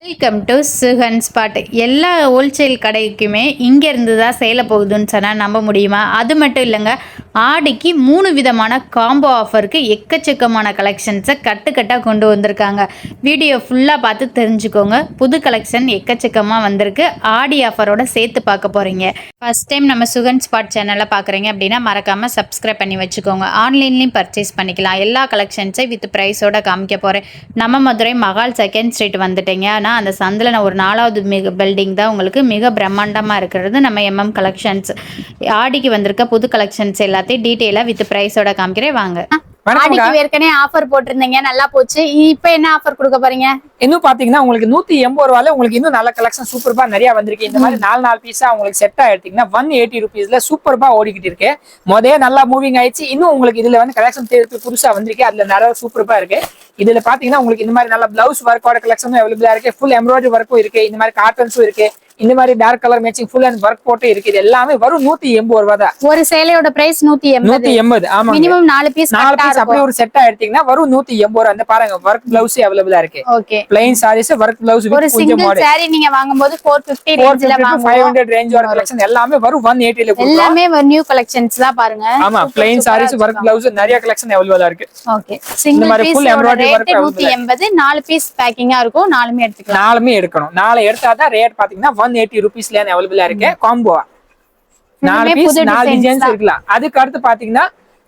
Welcome to Sugan spot. எல்லா wholesale கடைக்குமே இங்கேருந்து தான் சேல போகுதுன்னு சொன்னால் நம்ப முடியுமா? அது மட்டும் இல்லைங்க, ஆடிக்கு 3 விதமான காம்போ ஆஃபருக்கு எக்கச்சக்கமான கலெக்ஷன்ஸை கட்டுக்கட்டாக கொண்டு வந்திருக்காங்க. வீடியோ ஃபுல்லாக பார்த்து தெரிஞ்சுக்கோங்க. புது கலெக்ஷன் எக்கச்சக்கமாக வந்திருக்கு. ஆடி ஆஃபரோட சேர்த்து பார்க்க போகிறீங்க. ஃபஸ்ட் டைம் நம்ம சுகன் ஸ்பாட் சேனலில் பார்க்குறீங்க அப்படின்னா மறக்காமல் சப்ஸ்கிரைப் பண்ணி வச்சுக்கோங்க. ஆன்லைன்லேயும் பர்ச்சேஸ் பண்ணிக்கலாம். எல்லா கலெக்ஷன்ஸையும் வித் ப்ரைஸோட காமிக்க போகிறேன். நம்ம மதுரை மகால் செகண்ட் ஸ்ட்ரீட் வந்துட்டீங்க. ஆனால் அந்த சந்தில் நான் ஒரு 4வது பில்டிங் தான் உங்களுக்கு மிக பிரம்மாண்டமாக இருக்கிறது நம்ம எம்எம் கலெக்ஷன்ஸ். ஆடிக்கு வந்திருக்க புது கலெக்ஷன்ஸ் எல்லாத்தையும் டீட்டெயிலாக வித் ப்ரைஸோட காமிக்கிறேன் வாங்க. ஆடிக்கு ஏற்கனவே ஆஃபர் போட்டிருந்தீங்க, நல்லா போச்சு. இப்ப என்ன ஆஃபர் கொடுக்க போறீங்க? இன்னும் பாத்தீங்கன்னா உங்களுக்கு 180 ரூபாயில உங்களுக்கு இன்னும் நல்ல கலெக்ஷன் சூப்பர்பா நிறைய வந்திருக்கு. இந்த மாதிரி 4 பீஸா உங்களுக்கு செட்டா எடுத்தீங்கன்னா 180 ருபீஸ்ல சூப்பர்பா ஓடிக்கிட்டு இருக்கு. நல்லா மூவிங் ஆயிடுச்சு. இன்னும் உங்களுக்கு இதுல வந்து கலெக்ஷன் புதுசா வந்திருக்கு. அதுல நிறைய சூப்பர்பா இருக்கு. இதுல பாத்தீங்கன்னா உங்களுக்கு இந்த மாதிரி நல்ல பிளவுஸ் ஒர்க்கோட கலெக்ஷனும் அவைலபிளா இருக்கு. ஃபுல் எம்ப்ராய்டரி ஒர்க்கும் இருக்கு. இந்த மாதிரி காட்டன்ஸும் இருக்கு. இந்த மாதிரி dark colour matching full and work போட்டு இருக்கு. இது எல்லாமே வரும் 180 ரூபாய் தான். ஒரு சேலையோட பிரைஸ் 180. ஆமா, மினிமம் 4 பீஸ் அப்படியே ஒரு செட்டா எடுத்தீங்கன்னா வரும் 180 ரூபாய். அந்த பாருங்க ஒர்க் பிளவுஸ் அவைலபிளா இருக்கு. Okay, plain saris work blouse ஒரு சிங்கிள் சாரி நீங்க வாங்கும்போது 450 ரேஞ்சில வாங்குங்க. 500 ரேஞ்ச் வர கலெக்ஷன் எல்லாமே வரும் 180 ல. எல்லாமே நியூ கலெக்ஷன்ஸ் தான் பாருங்க. ஆமா, பிளைன் சாரீஸ் ஒர்க் பிளவுஸ் நிறைய கலெக்ஷன் அவைலபிளா இருக்கு. Okay, single piece full embroidery work 180. 4 piece பேக்கிங்கா இருக்கும். 4மே எடுத்துக்கலாம். 4மே எடுக்கணும். 4 எடுத்தா தான் ரேட் பாத்தீங்கன்னா 180 ரூபீஸ்ல அவைலபிளா இருக்கு. காம்போ 4 பீஸ் 4 டிசைன்ஸ் இருக்கலாம். அதுக்கு அடுத்து பாத்தீங்கன்னா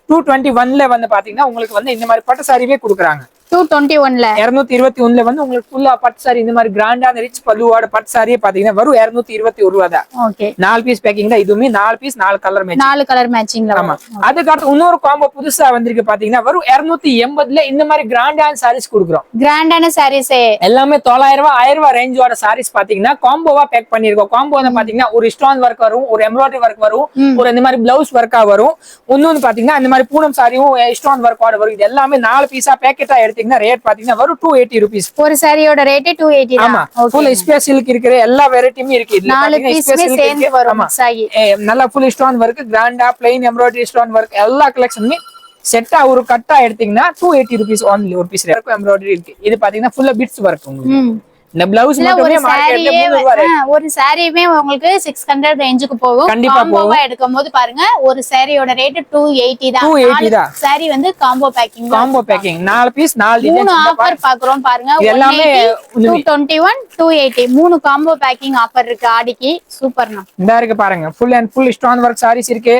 221ல வந்து பாத்தீங்கன்னா உங்களுக்கு வந்து இந்த மாதிரி பட்டு சாரிவே கொடுக்குறாங்க. 221ல 221ல வந்து உங்களுக்கு ஃபுல்லா பட்டு சாரி இந்த மாதிரி கிராண்டான ரிச் பல்லுவோட பட்டு சாரியே பாத்தீங்கன்னா வரும் 221 ரூபாய் தான். ஓகே, 4 பீஸ் பேக்கிங் தான். இதுவுமே 4 பீஸ் 4 கலர் மேட்சிங். 4 கலர் மேட்சிங்ல. ஆமா, அதுக்கு அடுத்து இன்னொரு காம்போ புதுசா வந்திருக்கு பாத்தீங்கன்னா வரும் 280ல இந்த மாதிரி கிராண்டான சாரீஸ் கொடுக்குறோம். கிராண்டான சாரீஸ் எல்லாமே 900 ரூபாய் 1000 ரூபாய் ரேஞ்சோட சாரீஸ் பாத்தீங்கன்னா காம்போவா பேக் பண்ணிருக்கோம். காம்போ பாத்தீங்கன்னா ஒரு ஸ்டோன் ஒர்க் வரும், ஒரு எம்ப்ராய்டரி ஒர்க் வரும், ஒரு இந்த மாதிரி பிளவுஸ் ஒர்க்கா வரும். இன்னொன்னு பாத்தீங்கன்னா இந்த மாதிரி பூனம் சாரியும் ஸ்டோன் ஒர்க்கோட வரும். இது எல்லாமே 4 பீஸா பேக்கெட்டா எடுத்தீங்கன்னா ரேட் பாத்தீங்கன்னா வரும் 280 ரூபீஸ். ஒரு சாரியோட ரேட் 280 தான். ஆமா, ஃபுல் ஸ்பெஷலுக்கு இருக்கிற எல்லா வெரைட்டியுமே இருக்கு. இதுல 4 பீஸ்மே சேர்ந்து வரும். சாரி நல்லா ஃபுல் ஸ்டோன் ஒர்க், கிராண்டா பிளைன் எம்ப்ராய்டரி ஸ்டோன் ஒர்க் எல்லா கலெக்ஷனுமே செட்டா ஒரு கட்டா எடுத்தீங்கன்னா 280 ரூபீஸ் ஒன்லி. ஒரு பீஸ் எம்ப்ராய்டரி இருக்கு. இது பாத்தீங்கன்னா ஃபுல்லா பிட்ஸ் ஒர்க். உங்களுக்கு இந்த பிளவுஸ் மட்டுமே மார்க்கெட்ல 300 ரூபாய். ஒரு சாரியுமே உங்களுக்கு 600 ரேஞ்சுக்கு போகும். கண்டிப்பா காம்போவா எடுக்கும்போது பாருங்க ஒரு சாரியோட ரேட் 280 தான். 280 தான். சாரி வந்து combo packing. Combo packing 4 piece 4 design. 3 offer பாக்குறோம் பாருங்க. எல்லாமே 221 280 3 காம்போ பேக்கிங் ஆஃபர் இருக்கு ஆடிக்கு. சூப்பர்னா இந்த இருக்கு பாருங்க. Full and full stone work sarees இருக்கு.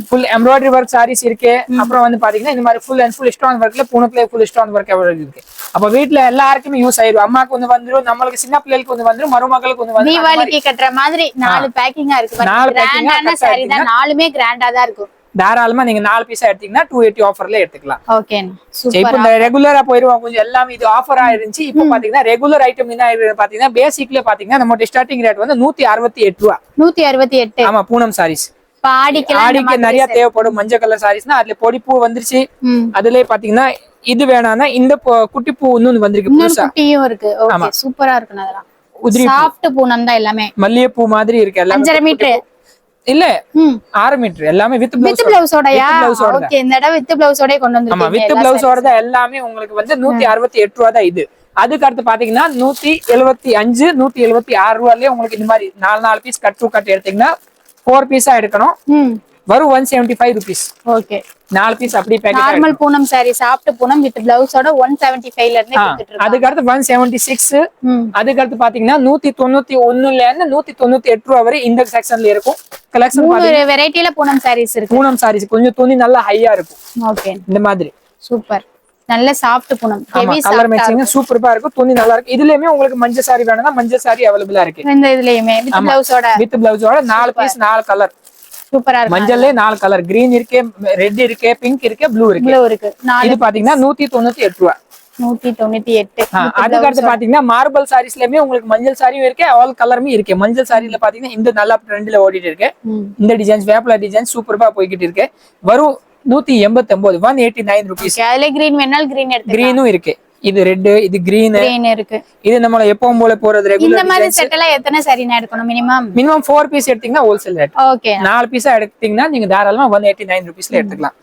ஃபுல் எம்ப்ராய்டரி ஒர்க் சாரீஸ் இருக்கு. அப்புறம் வந்து பாத்தீங்கன்னா இந்த மாதிரி ஃபுல் அண்ட் ஃபுல் ஸ்டோன் ஒர்க்ல பூனத்துல ஃபுல் ஸ்டோன் ஒர்க் இருக்கு. அப்ப வீட்ல எல்லாருக்குமே யூஸ் ஆயிரும். அம்மாக்கு வந்து வந்துரும், நம்மளுக்கு சின்ன பிள்ளைகளுக்கு வந்து வந்துரும், மருமகளுக்கு வந்து வந்துரும். தீபாவளிக்கு கட்டுற மாதிரி 4 பேக்கிங்கா இருக்கு. கிராண்டான சாரி தான். 4மே கிராண்டா தான் இருக்கும். தாராளமா நீங்க 4 பீஸா எடுத்தீங்கன்னா 280 ஆஃபர்ல எடுத்துக்கலாம். ஓகே, இப்போ இந்த ரெகுலரா போயிருவாங்க கொஞ்சம் எல்லாமே இது ஆஃபரா இருந்துச்சு. இப்போ பாத்தீங்கன்னா ரெகுலர் ஐட்டம் என்ன பாத்தீங்கன்னா பேசிக்ல பாத்தீங்கன்னா நம்ம ஸ்டார்டிங் ரேட் வந்து 168 ரூபாய். 168. ஆமா, பூனம் சாரீஸ். ஆடிக்கு நிறைய தேவைப்படும். மஞ்சள் கலர் சாரீஸ்னா அதுல பொடி பூ வந்துருச்சு. அதுலயே பாத்தீங்கன்னா இது வேணாம்னா இந்த குட்டி பூ இன்னொன்னு வந்திருக்கு புதுசா. குட்டியும் இருக்கு. ஓகே, சூப்பரா இருக்கு. அதெல்லாம் சாஃப்ட் பூனம் தான். எல்லாமே மல்லிகை பூ மாதிரி இருக்கு. எல்லாம் 5.5 மீட்டர் இல்ல 6 மீட்டர். எல்லாமே வித் பிளவுஸோடயா? ஓகே, இந்த தடவை வித் பிளவுஸோட கொண்டு வந்திருக்கீங்க. ஆமா, வித் பிளவுஸோட தான் எல்லாமே உங்களுக்கு வந்து 168 ரூபாய் தான் இது. அதுக்கு அடுத்து பாத்தீங்கன்னா 175 176 ரூபாயிலே உங்களுக்கு இந்த மாதிரி 4 பீஸ் கட் டு கட் எடுத்தீங்கன்னா 4 பீஸா எடுக்கணும். வரும் 175 ரூபீஸ். ஓகே, 4 பீஸ் அப்படி packet. Normal Poonam saree soft Poonam with பிளவுஸோட 175ல இருந்து கொடுத்துட்டு இருக்காங்க. அதுக்கு அடுத்து 176. அதுக்கு அடுத்து பாத்தீங்கன்னா 191ல இருந்து 198 ரூபாய் வரை இந்த செக்ஷன்ல இருக்கும். கலெக்ஷன் ஒரு வெரைட்டில பூனம் சாரீஸ் இருக்கு. பூனம் சாரீஸ் கொஞ்சம் துணி நல்லா ஹையா இருக்கும். ஓகே, இந்த மாதிரி சூப்பர். நல்ல soft Poonam, heavy colour matching சூப்பரா இருக்கும். துணி நல்லா இருக்கு. இதுலயுமே உங்களுக்கு மஞ்சள் சாரி வேணும்னா மஞ்சள் சாரி அவைலபிளா இருக்கு. இந்த இதுலயுமே வித் பிளவுஸோட 4 பீஸ் 4 கலர். சூப்பரா இருக்கு. மஞ்சள்ல 4 கலர், கிரீன் இருக்கு, ரெட் இருக்கு, பிங்க் இருக்கு, ப்ளூ இருக்கு. இது பாத்தீங்கன்னா 198 ரூபாய். 198. அதுக்கு அடுத்து பாத்தீங்கன்னா மார்பிள் சாரீஸ்லயுமே உங்களுக்கு மஞ்சள் சாரியும் இருக்கு, ஆல் கலருமே இருக்கு. மஞ்சள் சாரியில பாத்தீங்கன்னா இந்த நல்லா ட்ரெண்ட்ல ஓடிட்டு இருக்கு. இந்த டிசைன்ஸ் வேப்பில டிசைன் சூப்பரா போய்கிட்டு இருக்கு. வரும் 189 189 ரூபீஸ். அதுல கிரீன் வேணாலும் கிரீன் எடுத்துக்கலாம். கிரீனும் இருக்கு. இது ரெட், இது கிரீன் இருக்கு. இது நம்மள எப்பவும் போல போறது ரெகுலர். இந்த மாதிரி செட் எல்லாம் எத்தனை சாரினா எடுக்கணும்? மினிமம் 4 பீஸ் எடுத்தீங்கன்னா ஹோல்சேல் ரேட். ஓகே, 4 பீஸா எடுத்தீங்கன்னா நீங்க தாராளமா 189 ரூபீஸ்ல எடுத்துக்கலாம்.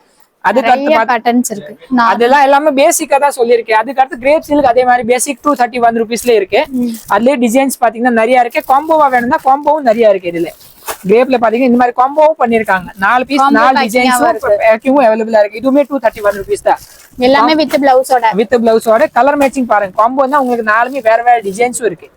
அதுக்கு அடுத்து பேட்டர்ன்ஸ் இருக்கு. அதெல்லாம் எல்லாமே பேசிக்கா தான் சொல்லியிருக்கேன். அதுக்கு அடுத்து கிரேப் சில்க் அதே மாதிரி பேசிக் 231 rupeesல இருக்கு. அதுலயே டிசைன்ஸ் பாத்தீங்கன்னா நிறைய இருக்கு. காம்போவா வேணும்னா காம்போவும் நிறைய இருக்கு. இதுல கிரேப்ல பாத்தீங்கன்னா இந்த மாதிரி காம்போவும் பண்ணிருக்காங்க. 4 பீஸ் 4 டிசைன்ஸும் பேக்கிங்கும் அவைலபிளா இருக்கு. இதுவுமே 231 rupees தான். எல்லாமே வித் பிளவுஸோட கலர் மேட்சிங் பாருங்க. காம்போ தான் உங்களுக்கு 4மே வேற வேற டிசைன்ஸும் இருக்கு.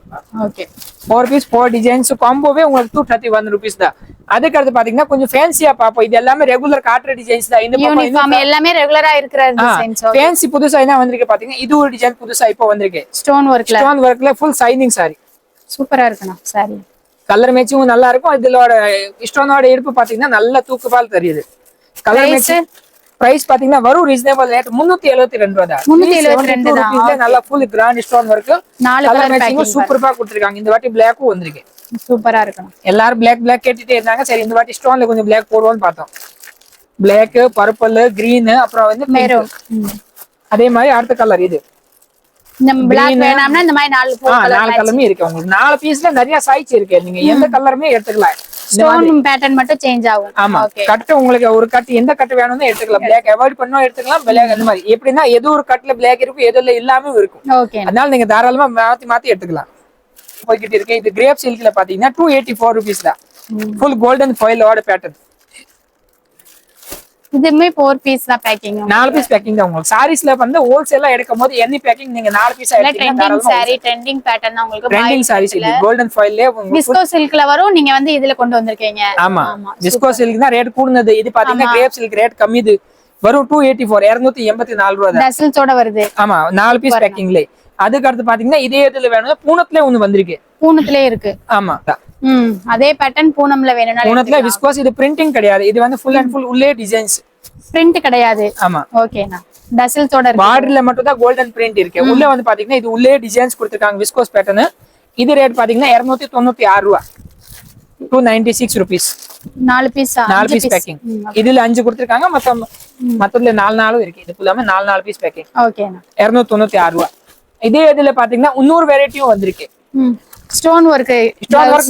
ஓகே 4 பீஸ் 4 டிசைன்ஸ் காம்போவே உங்களுக்கு 231 rupees தான். அதுக்கு அடுத்து பாத்தீங்கன்னா கொஞ்சம் ஃபேன்சியா பாப்போம். இது எல்லாமே ரெகுலர் காட்டுற டிசைன்ஸ் தான். இந்த யூனிஃபார்ம் எல்லாமே ரெகுலரா இருக்கிற டிசைன்ஸ். ஃபேன்சி புதுசா என்ன வந்திருக்கு பாத்தீங்கன்னா இது ஒரு டிசைன் புதுசா இப்போ வந்திருக்கு. ஸ்டோன் வர்க்ல ஃபுல் சைனிங் சாரி சூப்பரா இருக்குண்ணா சாரி. கலர் மேட்சிங்கும் நல்லா இருக்கும். இதோட ஸ்டோனோட எடுப்பு பாத்தீங்கன்னா நல்ல தூக்குபால் தெரியுது. கலர் மேட்சிங் பிரைஸ் பாத்தீங்கன்னா வரும் ரீசனபிள் ரேட் 372 ரூபாய் தான். 372 ரூபாய்ல நல்ல full grand stone work 4 colour மேட்சிங்கும் சூப்பரா கொடுத்திருக்காங்க. இந்த வாட்டி பிளாக்கும் வந்திருக்கு. சூப்பரா இருக்கும். எல்லாரும் பிளாக் கேட்டுட்டே இருந்தாங்க. சரி இந்த வாட்டி ஸ்டோன்ல கொஞ்சம் பிளாக் போடுவோம்னு பார்த்தோம். பிளாக், பர்பிள், கிரீன், அப்புறம் வந்து மெரூன். அதே மாதிரி அடுத்த கலர் இது. இந்த பிளாக் வேணாம்னா இந்த மாதிரி 4 கலருமே இருக்கு. உங்களுக்கு 4 பீஸ்ல நிறைய சைஸ் இருக்கு. நீங்க எந்த கலருமே எடுத்துக்கலாம். ஸ்டோன் பேட்டர்ன் மட்டும் சேஞ்ச் ஆகும். ஆமா கட் உங்களுக்கு ஒரு கட் எந்த கட் வேணும்னு எடுத்துக்கலாம். பிளாக் அவாய்ட் பண்ணா எடுத்துக்கலாம். பிளாக் அந்த மாதிரி எப்படின்னா ஏதோ ஒரு கட்ல பிளாக் இருக்கும், ஏதோ இல்லாம இருக்கும். அதனால நீங்க தாராளமா மாத்தி எடுத்துக்கலாம். போய்கிட்டு இருக்கு. இது கிரேப் சில்க்ல பாத்தீங்கன்னா 284 rupees தான். ஃபுல் கோல்டன் ஃபாயிலோட பேட்டர்ன். இதுமே 4 பீஸ் தான் பேக்கிங். 4 பீஸ் பேக்கிங் தான். உங்களுக்கு சாரீஸ்ல வந்து ஹோல்சேலா எடுக்கும்போது எனி பேக்கிங் நீங்க 4 பீஸ் எடுத்தீங்கன்னா ட்ரெண்டிங் பேட்டர்ன் தான் உங்களுக்கு. ட்ரெண்டிங் சாரீஸ் இது கோல்டன் ஃபாயில்ல விஸ்கோ சில்க்ல வரும். நீங்க வந்து இதுல கொண்டு வந்திருக்கீங்க. ஆமா விஸ்கோ சில்க் தான் ரேட் கூடுனது. இது பாத்தீங்கன்னா கிரேப் சில்க் ரேட் கம்மி. இது வரும் 284 284 ரூபாய் தான். டசல்ஸோட வருது. ஆமா 4 பீஸ் பேக்கிங்ல. அதுக்கு அடுத்து பாத்தீங்கன்னா இதே இதுல வேணும்னா பூனத்துல ஒன்னு வந்திருக்கு. பூனத்திலே இருக்கு. ஆமா அதே பேட்டர்ன் பூனம்ல வேணும்னா பூனத்துல விஸ்கோஸ். இது பிரிண்டிங் கிடையாது. இது வந்து ஃபுல் அண்ட் ஃபுல் உள்ளே டிசைன்ஸ். பிரிண்ட் கிடையாது. ஆமா ஓகேனா டசல்ஸோட இருக்கு. பார்டர்ல மட்டும் தான் கோல்டன் பிரிண்ட் இருக்கு. உள்ள வந்து பாத்தீங்கன்னா இது உள்ளே டிசைன்ஸ் கொடுத்திருக்காங்க விஸ்கோஸ் பேட்டர்ன். இது ரேட் பாத்தீங்கன்னா 296 ரூபாய். 296 rupees. 4 piece packing. இதுல 5 கொடுத்திருக்காங்க. மொத்தத்துல 4 இருக்கு. இது ஃபுல்லாமே 4 பீஸ் பேக்கிங். ஓகேனா 296 ரூபாய். இதே இதுல பாத்தீங்கன்னா இன்னொரு வெரைட்டியும் வந்திருக்கு. ஸ்டோன் வர்க்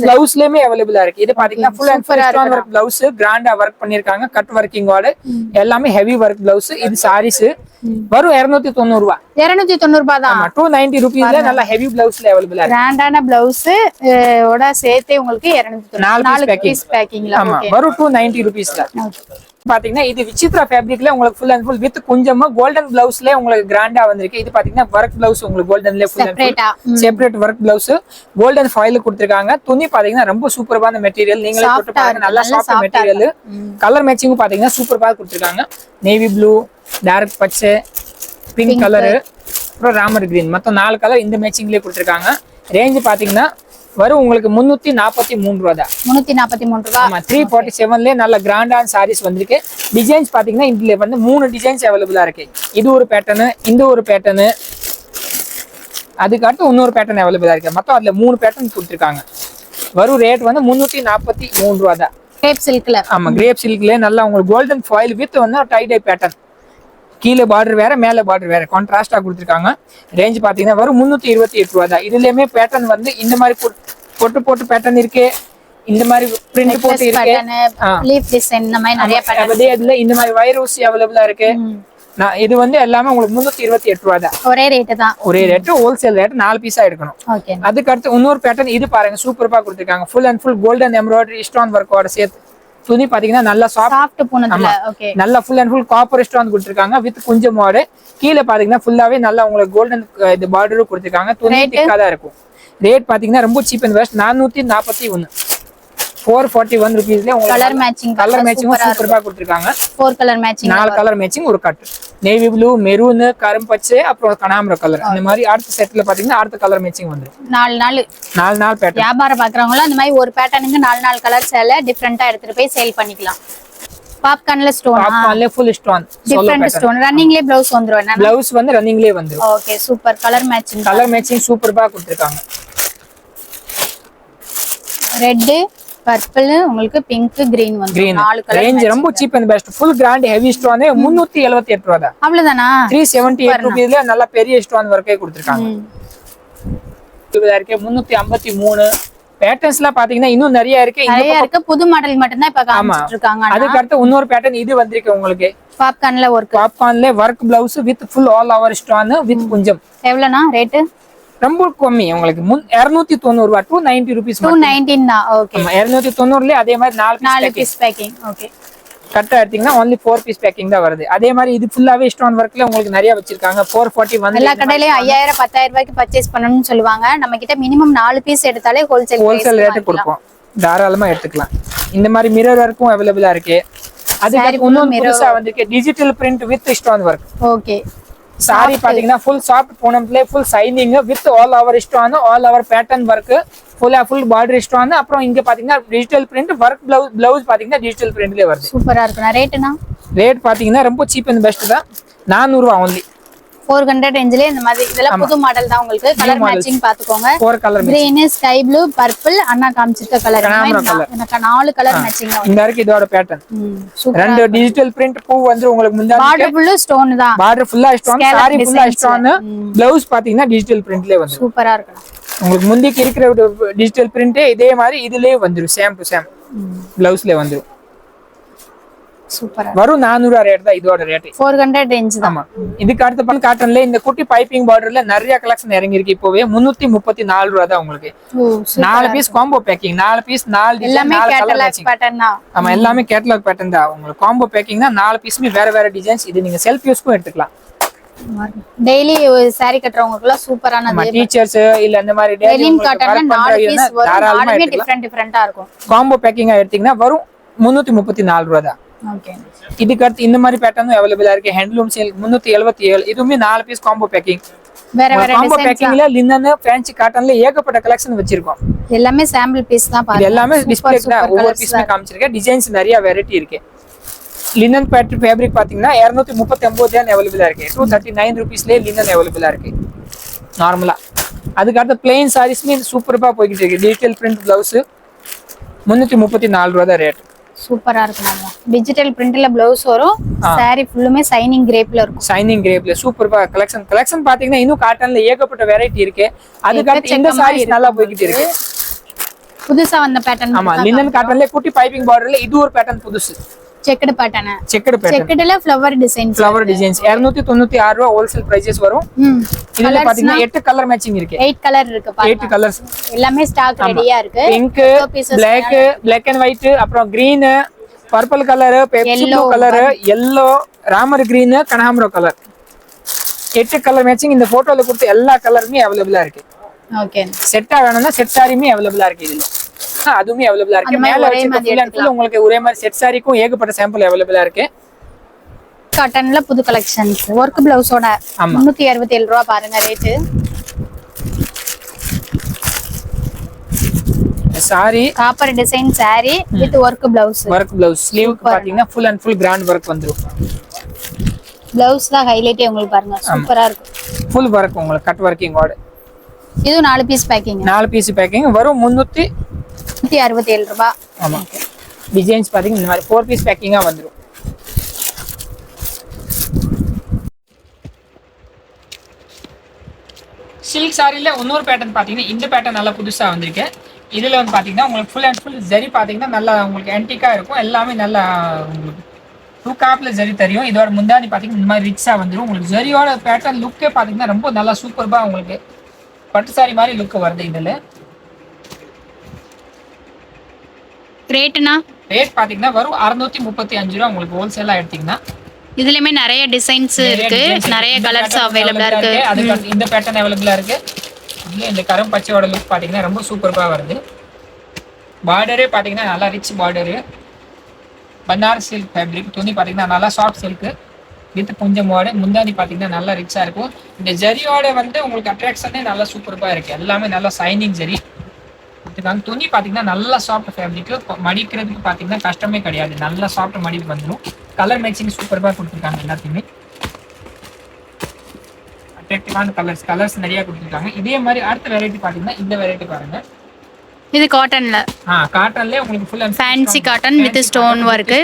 பிளவுஸ்லயுமே அவைலபிளா இருக்கு. இது பாத்தீங்கன்னா full and full stone work blouse கிராண்டா வர்க் பண்ணிருக்காங்க. கட் வர்க்கிங்கோட எல்லாமே ஹெவி வர்க் பிளவுஸ். இது சாரீஸ் வரும் 290 ரூபாய். 290 ரூபாய் தான். 290 rupeesல நல்ல ஹெவி பிளவுஸ்ல அவைலபிளா இருக்கு. கிராண்டான பிளவுஸ் ஓட சேர்த்தே உங்களுக்கு 290 4 பீஸ் பேக்கிங்ல. ஆமா வரும் 290 rupeesல. பாத்தீங்கன்னா இது விசித்ரா ஃபேப்ரிக்ல உங்களுக்கு ஃபுல் அண்ட் ஃபுல் வித் கொஞ்சமா கோல்டன் பிளவுஸ்ல உங்களுக்கு கிராண்டா வந்திருக்கு. இது பாத்தீங்கன்னா வர்க் பிளவுஸ் உங்களுக்கு கோல்டன்ல full and full separate work blouse golden foil கொடுத்திருக்காங்க. துணி பாத்தீங்கன்னா ரொம்ப சூப்பரான மெட்டீரியல். நீங்களே போட்டு பாருங்க. நல்ல சாஃப்ட் மெட்டீரியல். கலர் மேட்சிங் பாத்தீங்கன்னா சூப்பரா கொடுத்திருக்காங்க. நேவி ப்ளூ, டார்க் பச்சை, பிங்க் கலர், அப்புறம் ராமர் கிரீன் மொத்தம் 4 கலர் இந்த மேட்சிங்லயே கொடுத்திருக்காங்க. ரேஞ்ச் பாத்தீங்கன்னா வரும் உங்களுக்கு 343 ரூபாய் தான். 343 ரூபாய். ஆமா 347ல நல்ல கிராண்டான சாரீஸ் வந்திருக்கு. டிசைன்ஸ் பாத்தீங்கன்னா இதுல வந்து 3 டிசைன்ஸ் அவைலபிளா இருக்கு. இது ஒரு பேட்டர்ன், இந்த ஒரு பேட்டர்ன், அதுக்கு அடுத்து இன்னொரு பேட்டர்ன் அவைலபிளா இருக்கு. மொத்தம் அதுல 3 பேட்டர்ன் கொடுத்திருக்காங்க. வரும் ரேட் வந்து 343 ரூபாய் தான். கிரேப் சில்க்ல. ஆமா கிரேப் சில்க்ல நல்லா உங்களுக்கு கோல்டன் ஃபாயில் வித் வந்து டை டை பேட்டர்ன். கீழே பார்டர் வேற மேல பார்டர் வேற கான்ட்ராஸ்டா கொடுத்திருக்காங்க. ரேஞ்ச் பாத்தீங்கன்னா வரும் 328 ரூபாய் தான். இதுலயுமே பேட்டர்ன் வந்து இந்த மாதிரி போட்டு பேட்டர்ன் இருக்கு. இந்த மாதிரி பிரிண்ட் போட்டு இருக்கு. லீஃப் டிசைன் இந்த மாதிரி நிறைய பேட்டர்ன். அதுல இந்த மாதிரி வைர் ஊசி அவைலபிளா இருக்கு. இது வந்து எல்லாமே உங்களுக்கு 328 ரூபாய் தான். ஒரே ரேட் தான். ஒரே ரேட் ஹோல்சேல் ரேட் 4 பீஸா எடுக்கணும். ஓகே. அதுக்கு அடுத்து இன்னொரு பேட்டர்ன் இது பாருங்க சூப்பரா கொடுத்திருக்காங்க. Full and full golden embroidery stone வர்க்கோட சேர்த்து. துணி பாத்தீங்கன்னா நல்லா சாஃப்ட் பூனத்துல. ஓகே. நல்லா full and full copper stone கொடுத்திருக்காங்க வித் குஞ்சம் மாடு. கீழே பாத்தீங்கன்னா ஃபுல்லாவே நல்லா உங்களுக்கு கோல்டன் இது பார்டரும் கொடுத்திருக்காங்க. துணி திக்கா தான் இருக்கும். ரேட் பாத்தீங்கன்னா ரொம்ப சீப் அண்ட் பெஸ்ட் 441. 441 rupeesல உங்களுக்கு கலர் மேட்சிங் சூப்பரா கொடுத்திருக்காங்க. 4 கலர் மேட்சிங் 4 கலர் மேட்சிங் ஒரு கட். நேவி ப்ளூ, மெரூன், கரும்பச்சை, அப்புறம் கனாம்பர கலர். இந்த மாதிரி அடுத்த செட்ல பாத்தீங்கன்னா அடுத்த கலர் மேட்சிங் வந்துரும். 4 பேட்டர்ன். வியாபாரம் பாக்குறவங்க அந்த மாதிரி ஒரு பேட்டர்னுக்கு 4 கலர் சேல டிஃபரெண்டா எடுத்துட்டு போய் சேல் பண்ணிக்கலாம். பாப்கார்ன்ல ஸ்டோன். பாப்கார்ன்ல ஃபுல் ஸ்டோன். Different stone. ரன்னிங்லயே ப்ளவுஸ் வந்துரும். என்ன ப்ளவுஸ் வந்து ரன்னிங்லயே வந்துரும். Okay super. கலர் மேட்சிங் சூப்பரா கொடுத்திருக்காங்க. ரெட், பர்பிள், உங்களுக்கு பிங்க், கிரீன் வந்து 4 கலர். ரேஞ்ச் ரொம்ப cheap and best. Full grand heavy stone 378 ரூபாய் தான். அவ்வளவுதானா? 378 rupeesல நல்ல பெரிய ஸ்டோன் வர்க்கே கொடுத்திருக்காங்க. இதுல இருக்கு 353, பேட்டர்ன்ஸ்லாம் பாத்தீங்கன்னா இன்னும் நிறைய இருக்கு. நிறைய இருக்கு. புது மாடல் மட்டும் தான் இப்ப காமிச்சிட்டு இருக்காங்க. அதுக்கு அடுத்து இன்னொரு பேட்டர்ன் இது வந்திருக்கு உங்களுக்கு. பாப்கார்ன்ல ஒர்க். பாப்கார்ன்ல work blouse with full all over stone with குஞ்சம். எவ்வளவுனா ரேட்? ரொம்ப கம்மி உங்களுக்கு 290 ரூபாய் 290 rupees 219 தான். ஓகே. 290ல அதே மாதிரி 4 பீஸ் பேக்கிங். ஓகே. கரெக்டா எடுத்தீங்கன்னா only 4 பீஸ் பேக்கிங் தான் வருது. அதே மாதிரி இது ஃபுல்லாவே ஸ்டோன் ஒர்க்ல உங்களுக்கு நிறைய வச்சிருக்காங்க. 440 வந்து எல்லா கடையிலயும் 5000 10000 ரூபாய்க்கு பர்ச்சேஸ் பண்ணணும்னு சொல்லுவாங்க. நம்ம கிட்ட மினிமம் 4 பீஸ் எடுத்தாலே ஹோல்சேல் ரேட் கொடுப்போம். தாராளமா எடுத்துக்கலாம். இந்த மாதிரி மிரர் ஒர்க்கும் அவைலபிளா இருக்கு. அதுக்கு இன்னொரு புதுசா வந்திருக்கு digital print with stone work. Okay. Saree பாத்தீங்கன்னா ஃபுல் சாஃப்ட் பூனம்ல full shining with all over stone all over pattern work full border stone. அப்புறம் இங்க பாத்தீங்கன்னா டிஜிட்டல் பிரிண்ட் ஒர்க் பிளவுஸ் பாத்தீங்கன்னா டிஜிட்டல் பிரிண்ட்லயே வருது. சூப்பரா இருக்கு. ரேட்னா? ரேட் பாத்தீங்கன்னா ரொம்ப சீப் அண்ட் பெஸ்ட் தான். 400 ரூபாய் only. 400 ரேஞ்சிலே இந்த மாதிரி இதெல்லாம் புது மாடல் தான். உங்களுக்கு கலர் மேட்சிங் பாத்துக்கோங்க. 4 colour green, sky blue, purple, அண்ணா காமிச்சிருக்க கலர். எனக்கு 4 கலர் மேட்சிங் தான். இந்த இருக்கு இதோட பேட்டர்ன். ரெண்டு டிஜிட்டல் பிரிண்ட் பூ வந்து உங்களுக்கு முன்னாடி பார்டர் ஃபுல் ஸ்டோன் தான். பார்டர் ஃபுல்லா ஸ்டோன், சாரி ஃபுல்லா ஸ்டோன், ப்ளவுஸ் பாத்தீங்கன்னா டிஜிட்டல் பிரிண்ட்லயே வந்து சூப்பரா இருக்கு. உங்களுக்கு முந்திக்கு இருக்கிற டிஜிட்டல் பிரிண்ட் இதே மாதிரி இதுலயே வந்துரும். சேம் டு சேம் ப்ளவுஸ்ல வந்துரும். சூப்பரா வரும் 400 ரூபாய் ரேட் தான் இதோட ரேட். 400 ரேஞ்ச் தான். ஆமா. இதுக்கு அடுத்து பண்ண காட்டன்ல இந்த குட்டி பைப்பிங் பார்டர்ல நிறைய கலெக்ஷன் இறங்கி இருக்கு. இப்போவே 334 ரூபாய் தான் உங்களுக்கு. 4 piece combo packing. 4 piece 4 design 4 colour matching pattern தான். ஆமா எல்லாமே கேட்டலாக் பேட்டர்ன் தான். உங்களுக்கு காம்போ பேக்கிங்னா 4 பீஸ்மே வேற டிசைன்ஸ். இது நீங்க செல்ஃப் யூஸ்க்கும் எடுத்துக்கலாம். Daily saree கட்டறவங்களுக்குலாம் சூப்பரானது. டீச்சர்ஸ் இல்ல அந்த மாதிரி டெய்லி காட்டன்ல 4 பீஸ் வரும். நாலுமே டிஃபரெண்டா இருக்கும். காம்போ பேக்கிங்கா எடுத்தீங்கன்னா வரும் 334 ரூபாய் தான். ஓகே. இதுக்கு அடுத்து இந்த மாதிரி பேட்டர்னும் அவைலபிளா இருக்கு. Handloom sale 377. இதுவுமே 4 பீஸ் காம்போ பேக்கிங். வேற காம்போ பேக்கிங்ல லினன், ஃபேன்சி காட்டன்ல ஏகப்பட்ட கலெக்ஷன் வச்சிருக்கோம். எல்லாமே சாம்பிள் பீஸ் தான் பாருங்க. எல்லாமே டிஸ்ப்ளேக்கு தான் ஒவ்வொரு பீஸ்மே காமிச்சிருக்கேன். டிசைன்ஸ் நிறைய வெரைட்டி இருக்கு. லினன் பேட்டர்ன் ஃபேப்ரிக் பாத்தீங்கன்னா 239 தான் அவைலபிளா இருக்கு. 239 ரூபீஸ்லயே லினன் அவைலபிளா இருக்கு நார்மலா. அதுக்கு அடுத்து பிளெயின் சாரீஸ்மே சூப்பரா போய்கிட்டு இருக்கு. டிஜிட்டல் பிரிண்ட் பிளவுஸ் 334 ரூபாய் தான் ரேட். சூப்பரா இருக்கு. டிஜிட்டல் பிரிண்ட்ல ப்ளவுஸ் வரும். saree ஃபுல்லுமே ஷைனிங் கிரேப்ல இருக்கும். ஷைனிங் கிரேப்ல சூப்பரா கலெக்ஷன் பாத்தீங்கன்னா இன்னும் காட்டன்ல ஏகப்பட்ட வெரைட்டி இருக்கு. அதுக்கு அடுத்து இந்த சாரீஸ் நல்லா போய்கிட்டு இருக்கு. புதுசா வந்த பேட்டர்ன். ஆமா லினன் காட்டன்ல குட்டி பைப்பிங் பார்டர்ல இது ஒரு பேட்டர்ன் புதுசு. Checked pattern. செக்கட்ல ஃப்ளவர் டிசைன்ஸ் 296 ரூபாய் ஹோல்சேல் பிரைसेस வரும். இதுல பாத்தீங்கன்னா 8 கலர் மேட்சிங் இருக்கு. 8 கலர் இருக்கு பாருங்க. 8 கலர்ஸ் எல்லாமே ஸ்டாக் ரெடியா இருக்கு. பிங்க், black and white, அப்புறம் green, purple colour, Pepsi blue colour, yellow, Ramar green, கனகாம்பரம் கலர். 8 கலர் மேட்சிங் இந்த போட்டோல கொடுத்த எல்லா கலருமே அவைலபிளா இருக்கு. ஓகே. செட்டா வேணும்னா செட் சாரியுமே அவைலபிளா இருக்கு. இதுல அதுவுமே அவைலபிளா இருக்கு. மேல வச்சிருக்க ஃபுல் அண்ட் ஃபுல் உங்களுக்கு ஒரே மாதிரி செட் சாரிக்கும் ஏகப்பட்ட சாம்பிள் அவைலபிளா இருக்கு. காட்டன்ல புது கலெக்ஷன்ஸ் வர்க் பிளவுஸோட 367 ரூபாய் பாருங்க rate. Saree copper design saree with work blouse. Work blouse ஸ்லீவுக்கு பாத்தீங்கன்னா full and full grand work வந்துரும். பிளவுஸ் தான் ஹைலைட்டே உங்களுக்கு பாருங்க. சூப்பரா இருக்கு. ஃபுல் வர்க் உங்களுக்கு கட் வர்க்கிங் ஓட. இது 4 பீஸ் பேக்கிங். 4 பீஸ் பேக்கிங் வரும் 367 ரூபாய். ஆமா. டிசைன்ஸ் பாத்தீங்கன்னா இந்த மாதிரி 4 பீஸ் பேக்கிங்கா வந்துரும். சில்க் சாரில இன்னொரு பேட்டர்ன் பாத்தீங்கன்னா இந்த பேட்டர்ன் நல்லா புதுசா வந்திருக்கு. இதுல வந்து பாத்தீங்கன்னா உங்களுக்கு ஃபுல் அண்ட் ஃபுல் ஜரி பாத்தீங்கன்னா நல்லா உங்களுக்கு ஆன்டிக்கா இருக்கும். எல்லாமே நல்லா உங்களுக்கு டூ காப்ல ஜரி தெரியும். இதோட முந்தானி பாத்தீங்கன்னா இந்த மாதிரி ரிச்சா வந்துரும். உங்களுக்கு ஜரியோட பேட்டர்ன் லுக்கே பாத்தீங்கன்னா ரொம்ப நல்லா சூப்பர்பா உங்களுக்கு பட்டு சாரி மாதிரி லுக் வருது. இதுல ரேட்னா? ரேட் பாத்தீங்கன்னா வரும் 635 ரூபாய் உங்களுக்கு ஹோல்சேலா எடுத்தீங்கன்னா. இதுலயுமே நிறைய டிசைன்ஸ் இருக்கு. நிறைய கலர்ஸ் அவைலபிளா இருக்கு. அதுக்கு இந்த பேட்டர்ன் அவைலபிளா இருக்கு. இதுல இந்த கரும் பச்சையோட லுக் பாத்தீங்கன்னா ரொம்ப சூப்பர்பா வருது. பார்டரே பாத்தீங்கன்னா நல்லா rich border. Banaras silk fabric. துணி பாத்தீங்கன்னா நல்லா சாஃப்ட் சில்க் வித் கொஞ்சம் முந்தானி பாத்தீங்கன்னா நல்லா ரிச்சா இருக்கும். இந்த ஜரியோட வந்து உங்களுக்கு அட்ராக்ஷனே நல்லா சூப்பர்பா இருக்கு. எல்லாமே நல்லா சைனிங் ஜரி. துணி பாத்தீங்கன்னா நல்லா சாஃப்ட் ஃபேப்ரிக். மடிக்கிறதுக்கு பாத்தீங்கன்னா கஷ்டமே கிடையாது. நல்லா சாஃப்ட் மடிப்பு வந்துடும். கலர் மேட்சிங் சூப்பர்பா கொடுத்துருக்காங்க. எல்லாத்தையுமே அட்ராக்டிவான கலர்ஸ் நிறைய கொடுத்துருக்காங்க. இதே மாதிரி அடுத்த வெரைட்டி பாத்தீங்கன்னா இந்த வெரைட்டி பாருங்க. இது காட்டன்ல. காட்டன்ல உங்களுக்கு full and fancy cotton with stone work.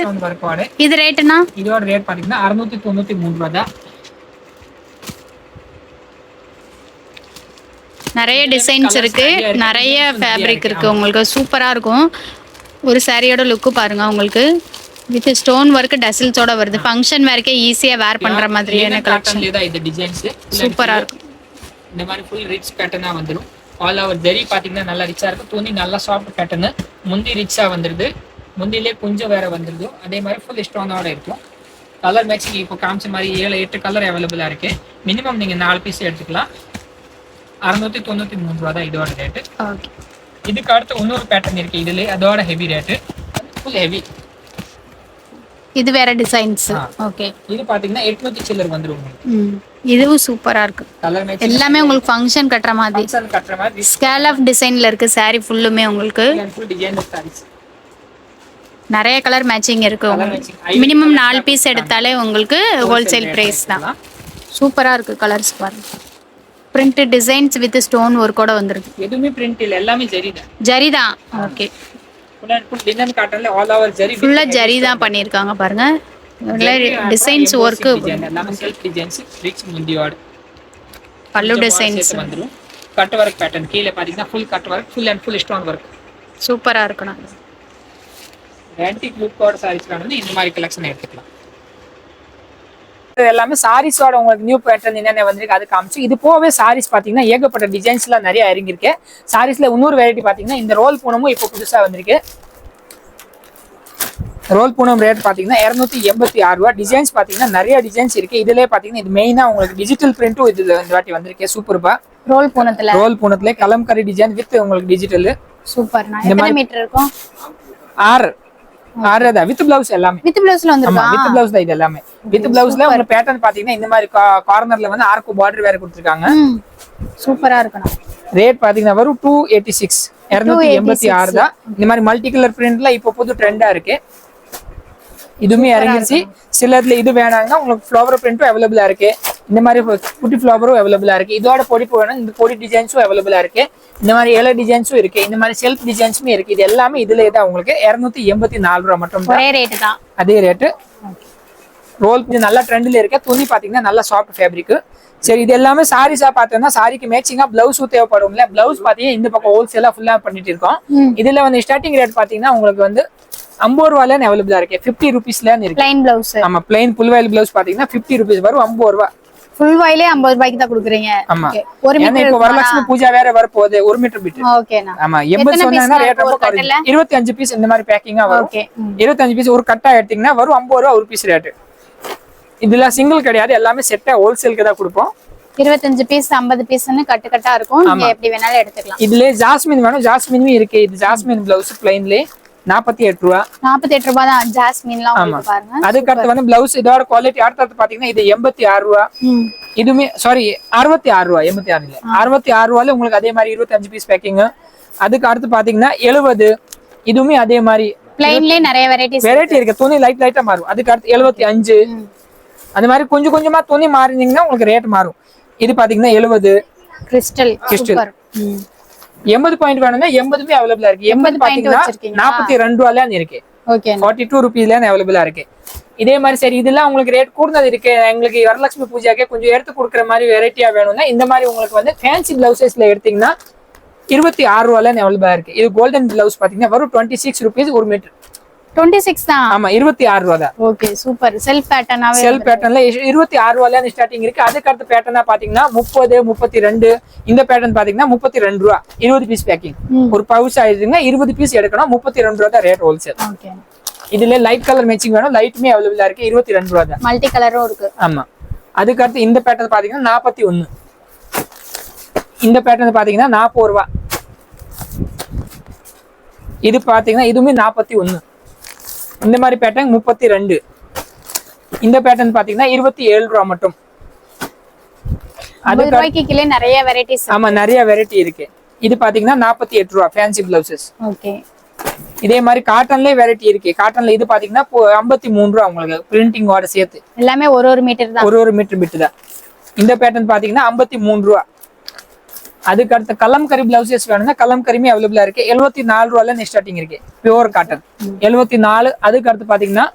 இது ரேட்னா? இதோட ரேட் பாத்தீங்கன்னா 693 ரூபாய் தான். நிறைய டிசைன்ஸ் இருக்கு, நிறைய ஃபேப்ரிக் இருக்கு, உங்களுக்கு சூப்பரா இருக்கும். ஒரு சாரியோட லுக்கு பாருங்க, உங்களுக்கு வித் ஸ்டோன் ஒர்க் டசில்ஸோட வருது. ஃபங்க்ஷன் வேர்க்கே ஈஸியா வேர் பண்ற மாதிரியான கலெக்ஷன். இந்த டிசைன்ஸ் சூப்பரா இருக்கும். இந்த மாதிரி ஃபுல் ரிச் பேட்டர்னா வந்துடும். ஆல் ஓவர் ஜெரி பாத்தீங்கன்னா நல்லா ரிச்சா இருக்கும். துணி நல்லா சாஃப்ட் பேட்டர்னு. முந்தி ரிச்சா வந்துருது, முந்திலே கொஞ்சம் வேற வந்துருது. அதே மாதிரி ஃபுல் ஸ்டோனோட இருக்கும். கலர் மேட்சிங் இப்போ காமிச்ச மாதிரி 7-8 கலர் அவைலபிளா இருக்கு. மினிமம் நீங்க 4 பீஸ் எடுத்துக்கலாம். 693 ரூபா தான் இதோட ரேட்டு. இதுக்கு அடுத்து இன்னொரு பேட்டர்ன் இருக்கு இதுல, அதோட ஹெவி ரேட்டு, ஃபுல் ஹெவி. இது வேற டிசைன்ஸ். ஓகே, இது பாத்தீங்கன்னா 800 சில்லர் வந்துரும். இதுவும் சூப்பரா இருக்கு. கலர் மேட்சிங் எல்லாமே உங்களுக்கு ஃபங்க்ஷன் கட்டற மாதிரி. ஃபங்க்ஷன் கட்டற மாதிரி ஸ்கேல் ஆஃப் டிசைன்ல இருக்கு saree ஃபுல்லுமே உங்களுக்கு. Full designer sarees. நிறைய கலர் மேட்சிங் இருக்கு. மினிமம் 4 பீஸ் எடுத்தாலே உங்களுக்கு ஹோல்சேல் பிரைஸ் தான். சூப்பரா இருக்கு கலர்ஸ் பாருங்க. பிரிண்ட் டிசைன்ஸ் வித் ஸ்டோன் ஒர்க்கோட வந்துருக்கு. எதுவுமே பிரிண்ட் இல்ல, எல்லாமே ஜரி தான். ஜரி தான். ஓகே, ஃபுல் டிசைன் காட்டன்ல ஆல் ஓவர் ஜரி, ஃபுல்லா ஜரி தான் பண்ணிருக்காங்க பாருங்க. டிசைன்ஸ் ஒர்க் எல்லாமே செல்ஃப் டிசைன்ஸ், ரிச் முந்தியோட பல்லு டிசைன்ஸ் வந்துரும். கட் வர்க் பேட்டர்ன் கீழ பாத்தீங்கன்னா full cut work, full and full stone work. சூப்பரா இருக்கணும். ஆன்டிக் லுக்கோட சாரீஸ்ல வந்து இந்த மாதிரி கலெக்ஷன் எடுத்துக்கலாம். எல்லாமே சாரீஸோட உங்களுக்கு நியூ பேட்டர்ன் என்னென்ன வந்திருக்கு அது காமிச்சு. இது போவே சாரீஸ் பாத்தீங்கன்னா ஏகப்பட்ட டிசைன்ஸ்லாம் நிறைய இறங்கிருக்கு. சாரீஸ்ல இன்னொரு வெரைட்டி பாத்தீங்கன்னா இந்த ரோல் பூனமும் இப்போ புதுசா வந்திருக்கு. ரோல் பூனம் ரேட் பாத்தீங்கன்னா 286 ரூபா. டிசைன்ஸ் பாத்தீங்கன்னா நிறைய டிசைன்ஸ் இருக்கு. இதுலயே பாத்தீங்கன்னா இது மெயினா உங்களுக்கு டிஜிட்டல் பிரிண்டும் இதுல இந்த வாட்டி வந்திருக்கு. சூப்பர்பா. ரோல் பூனத்துல கலம்கரி டிசைன் வித் உங்களுக்கு டிஜிட்டல். சூப்பர். எத்தனை மீட்டர் இருக்கும்? 6 தான் வித் பிளவுஸ் எல்லாமே. வித் பிளவுஸ்ல வந்திருக்கா? வித் பிளவுஸ் தான் இது எல்லாமே. வித் பிளவுஸ்ல உங்க பேட்டர்ன் பாத்தீங்கன்னா இந்த மாதிரி கார்னர்ல வந்து ஆர்க் பார்டர் வேற கொடுத்திருக்காங்க. சூப்பரா இருக்கணும். ரேட் பாத்தீங்கன்னா வரும் 286. 286 தான். இந்த மாதிரி மல்டி கலர் பிரிண்ட்ல இப்போ புது ட்ரெண்டா இருக்கு. இதுமே இறங்கிருச்சு. சிலதுல இது வேணாங்கன்னா உங்களுக்கு ஃப்ளவர் பிரிண்ட்டும் அவைலபிளா இருக்கு. இந்த மாதிரி குட்டி ஃப்ளவரும் அவைலபிளா இருக்கு. இதோட பொடிப்பு வேணும், இந்த பொடி டிசைன்ஸும் அவைலபிளா இருக்கு. இந்த மாதிரி ஏழை டிசைன்ஸும் இருக்கு. இந்த மாதிரி செல்ஃப் டிசைன்ஸுமே இருக்கு. இது எல்லாமே இதுல தான் உங்களுக்கு 284 ரூபா மட்டும். ஒரே ரேட் தான். அதே ரேட்டு. ரோல் நல்ல ட்ரெண்ட்ல இருக்க. துணி பாத்தீங்கன்னா நல்லா சாஃப்ட் ஃபேப்ரிக். சரி, இது எல்லாமே சாரீஸா பார்த்தோம்னா சாரிக்கு மேட்சிங்கா பிளவுஸும் தேவைப்படும்ல. பிளவுஸ் பாத்தீங்கன்னா இந்த பக்கம் ஹோல்சேலா ஃபுல்லா பண்ணிட்டு இருக்கோம். இதுல வந்து ஸ்டார்டிங் ரேட் பாத்தீங்கன்னா உங்களுக்கு வந்து 50 ரூபாயில அவைலபிளா இருக்கு. 50 ரூபீஸ்ல இருக்கு. Plain blouse. ஆமா, பிளைன் புல் வாயில் பிளவுஸ் பாத்தீங்கன்னா 50 ரூபீஸ் வரும். 50 ரூபா. ஃபுல் வாயிலே 50 ரூபாய்க்கு தான் கொடுக்குறீங்க. ஆமா, ஒரு மீட்டர். இப்போ வரலட்சுமி பூஜா வேற வர போகுது. 1 மீட்டர் பிட். ஓகேனா. ஆமா, 80 சொன்னாங்கன்னா ரேட் ரொம்ப குறையும். 25 பீஸ் இந்த மாதிரி பேக்கிங்கா வரும். 25 பீஸ் ஒரு கட்டா எடுத்தீங்கன்னா வரும் 50 ரூபா ஒரு பீஸ் ரேட். இதுல சிங்கிள் கிடையாது, எல்லாமே செட்டா ஹோல்சேலுக்கு தான் கொடுப்போம். 25 பீஸ் 50 பீஸ்னு கட்டு கட்டா இருக்கும். நீங்க எப்படி வேணாலும் எடுத்துக்கலாம். இதுல ஜாஸ்மின் வேணும், ஜாஸ்மினும் இருக்கு. இது ஜாஸ்மின் பிளவுஸ் பிளைன்ல 48 ரூபா. 48 ரூபாய் தான் ஜாஸ்மின்லாம் உங்களுக்கு பாருங்க. அதுக்கு அடுத்து வந்து பிளவுஸ் இதோட குவாலிட்டி அடுத்து பாத்தீங்கன்னா இது 86 ரூபா. இதுமே சாரி 66 ரூபா. 86 இல்ல, 66 ரூபால உங்களுக்கு அதே மாதிரி 25 பீஸ் பேக்கிங். அதுக்கு அடுத்து பாத்தீங்கன்னா 70. இதுவுமே அதே மாதிரி பிளைன்லயே நிறைய வெரைட்டி இருக்கு. துணி லைட்டா மாறும். அதுக்கு அடுத்து 75. அந்த மாதிரி கொஞ்சம் கொஞ்சமா துணி மாறினீங்கன்னா உங்களுக்கு ரேட் மாறும். இது பாத்தீங்கன்னா 70. Crystal super. 80 பாயிண்ட் வேணும்னா 80மே அவைலபிளா இருக்கு. 80 பாத்தீங்கன்னா 42 ரூபாயில இருக்கு. ஓகே, 42 ரூபீஸ்ல அவைலபிளா இருக்கு. இதே மாதிரி சரி இதெல்லாம் உங்களுக்கு ரேட் கூடுதல் இருக்கு, எங்களுக்கு வரலட்சுமி பூஜாக்கே கொஞ்சம் எடுத்து கொடுக்குற மாதிரி வெரைட்டியா வேணும்னா இந்த மாதிரி உங்களுக்கு வந்து ஃபேன்சி பிளவுசஸ்ல எடுத்தீங்கன்னா 26 ரூபாயில அவைலபிளா இருக்கு. இது கோல்டன் பிளவுஸ் பாத்தீங்கன்னா வரும் 26 ரூபீஸ் ஒரு மீட்டர். 26 தான். ஆமா, 26 ரூபா தான். Okay, super. செல்ஃப் பேட்டர்னாவே செல்ஃப் பேட்டர்ன்ல 26 ரூபாயில ஸ்டார்டிங் இருக்கு. அதுக்கு அடுத்த பேட்டர்னா பாத்தீங்கன்னா 30, 32. இந்த பேட்டர்ன் பாத்தீங்கன்னா 32 ரூபா. 20 பீஸ் பேக்கிங். ஒரு பவுச் ஆயிடுச்சுன்னா 20 பீஸ் எடுக்கணும். 32 ரூபா தான் ரேட் ஹோல்சேல். ஓகே, இதுல லைட் கலர் மேட்சிங் வேணும், லைட்டுமே அவைலபிளா இருக்கு. 22 ரூபா தான். மல்டி கலரும் இருக்கு. ஆமா. அதுக்கு அடுத்து இந்த பேட்டர்ன் பாத்தீங்கன்னா 41. இந்த பேட்டர்ன் பாத்தீங்கன்னா 40 ரூபா. இது பாத்தீங்கன்னா இதுவுமே 41. இந்த மாதிரி பேட்டர்ன் 32. இந்த பேட்டர்ன் பாத்தீங்கன்னா 27 ரூபா மட்டும். அது ரூபாய்க்கு கீழ நிறைய வெரைட்டிஸ். ஆமா, நிறைய வெரைட்டி இருக்கு. இது பாத்தீங்கன்னா 48 ரூபா ஃபேன்சி பிளவுசஸ். ஓகே, இதே மாதிரி காட்டன்லயே வெரைட்டி இருக்கு. காட்டன்ல இது பாத்தீங்கன்னா 53 ரூபா உங்களுக்கு பிரிண்டிங்கோட சேர்த்து. எல்லாமே ஒரு மீட்டர் தான். ஒரு மீட்டர் பிட் தான். இந்த பேட்டர்ன் பாத்தீங்கன்னா 53 ரூபா. அதுக்கு அடுத்த கலம்கரி பிளவுசஸ் வேணும்னா கலம்கரிமே அவைலபிளா இருக்கு. 74 ரூபாயில ஸ்டார்டிங் இருக்கு. Pure cotton 74. அதுக்கு அடுத்து பாத்தீங்கன்னா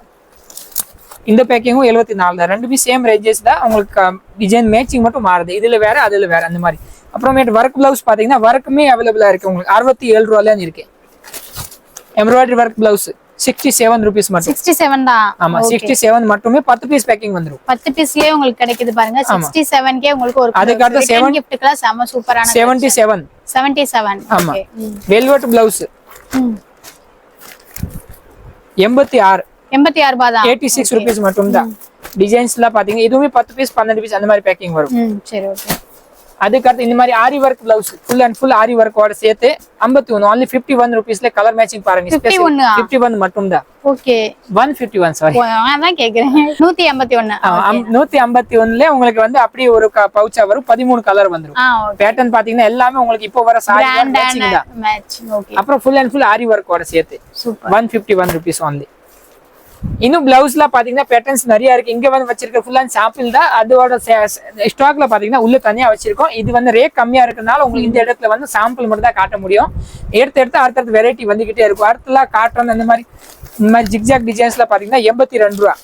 இந்த பேக்கிங்கும் 74 தான். ரெண்டுமே சேம் ரேஞ்சஸ் தான். உங்களுக்கு டிசைன் மேட்சிங் மட்டும் மாறுது. இதுல வேற அதுல வேற அந்த மாதிரி அப்புறமேட்டு ஒர்க் பிளவுஸ் பாத்தீங்கன்னா ஒர்க்குமே அவைலபிளா இருக்கு உங்களுக்கு 67 ரூபாயில இருக்கு எம்ப்ராய்டரி ஒர்க் பிளவுஸ் 67 rupees மட்டும் 67 தான். ஆமா 67 மட்டுமே 10 பீஸ் பேக்கிங் வந்துரும் 10 பீஸ்லயே உங்களுக்கு கிடைக்குது பாருங்க 67 கே உங்களுக்கு ஒரு அதுக்கு அடுத்து 7 கிஃப்ட்க்குலாம் செம சூப்பரான 77 77 ஆமா ஓகே வெல்வெட் பிளவுஸ் 86 86 ரூபாய் தான் 86 rupees மட்டும் தான் டிசைன்ஸ்ல பாத்தீங்க இதுவுமே 10 பீஸ் 12 பீஸ் அந்த மாதிரி பேக்கிங் வரும் சரி ஓகே அதுக்கு அடுத்து இந்த மாதிரி aari work blouse full and full aari ஒர்க்கோட சேர்த்து 51 only 51 rupeesல கலர் மேட்சிங் பாருங்க 51 மட்டும் தான் ஓகே 151 சாரி அதான் கேக்குறேன் 151 151ல உங்களுக்கு வந்து அப்படியே ஒரு பவுச்சா வரும் 13 கலர் வந்துரும் பேட்டர்ன் பாத்தீங்கன்னா எல்லாமே உங்களுக்கு இப்போ வர சாரி மேட்சிங் தான் மேட்சிங் ஓகே அப்புறம் ஃபுல் அண்ட் ஃபுல் ஆரி ஒர்க்கோட சேர்த்து சூப்பர் 151 rupees only இன்னும் பிளவுஸ்ல பாத்தீங்கன்னா பேட்டர்ன்ஸ் நிறைய இருக்கு இங்க வந்து வச்சிருக்க ஃபுல்லா சாம்பிள் தான் அதோட ஸ்டாக்ல பாத்தீங்கன்னா உள்ள தனியா வச்சிருக்கோம் இது வந்து ரேட் கம்மியா இருக்கனால உங்களுக்கு இந்த இடத்துல வந்து சாம்பிள் மட்டும் தான் காட்ட முடியும் எடுத்து அடுத்தடுத்து வெரைட்டி வந்துகிட்டே இருக்கும் அடுத்தல காட்டுறது இந்த மாதிரி ஜிக்ஜாக் டிசைன்ஸ்ல பாத்தீங்கன்னா 82 ரூபா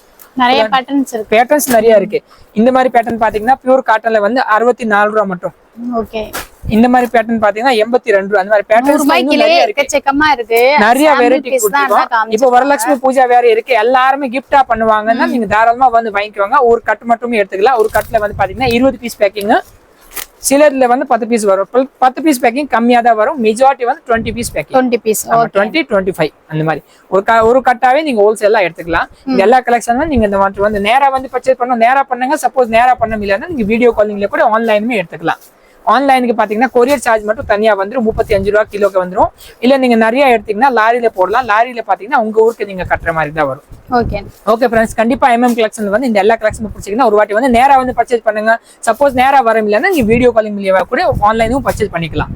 நிறைய பேட்டர்ன்ஸ் இருக்கு பேட்டர்ன்ஸ் நிறைய இருக்கு இந்த மாதிரி பேட்டர்ன் பாத்தீங்கன்னா பியூர் காட்டன்ல வந்து 64 ரூபா மட்டும் ஓகே இந்த மாதிரி பேட்டர்ன் பாத்தீங்கன்னா 82 ரூபா அந்த மாதிரி பேட்டர்ன்ஸ் நிறைய இருக்கு எக்கச்சக்கமா இருக்கு நிறைய வெரைட்டி கொடுத்துருக்கோம் இப்போ வரலட்சுமி பூஜா வேற இருக்கு எல்லாருமே கிஃப்டா பண்ணுவாங்கன்னா நீங்க தாராளமா வந்து வாங்கிக்குவாங்க ஒரு கட் மட்டுமே எடுத்துக்கலாம் ஒரு கட்ல வந்து பாத்தீங்கன்னா 20 பீஸ் பேக்கிங் சிலர்ல வந்து 10 பீஸ் வரும் 10 பீஸ் பேக்கிங் கம்மியா தான் வரும் மெஜாரிட்டி வந்து 20 பீஸ் பேக்கிங் 20 பீஸ் 20 25 அந்த மாதிரி ஒரு கட்டாவே நீங்க ஹோல்சேலா எடுத்துக்கலாம் இந்த எல்லா கலெக்ஷனும் நீங்க இந்த மாதிரி வந்து நேரா வந்து பர்ச்சேஸ் பண்ணணும் நேரா பண்ணுங்க சப்போஸ் நேரா பண்ண முடியலன்னா நீங்க வீடியோ காலிங்ல கூட ஆன்லைனுமே எடுத்துக்கலாம் ஆன்லைனுக்கு பாத்தீங்கன்னா கொரியர் சார்ஜ் மட்டும் தனியா வந்துடும் 35 ரூபா கிலோக்கு வந்துடும் இல்ல நீங்க நிறைய எடுத்தீங்கன்னா லாரியில போடலாம் லாரியில பாத்தீங்கன்னா உங்க ஊருக்கு நீங்க கட்டுற மாதிரி தான் வரும் ஓகே ஃப்ரெண்ட்ஸ் கண்டிப்பா கலெக்ஷன் வந்து இந்த எல்லா கலெக்ஷனும் பிடிச்சிங்கன்னா ஒரு வாட்டி வந்து நேரா வந்து பர்ச்சேஸ் பண்ணுங்க சப்போஸ் நேரா வர இல்லைன்னா நீங்க வீடியோ காலிங் மூலியமா கூட ஆன்லைனும் பர்ச்சேஸ் பண்ணிக்கலாம்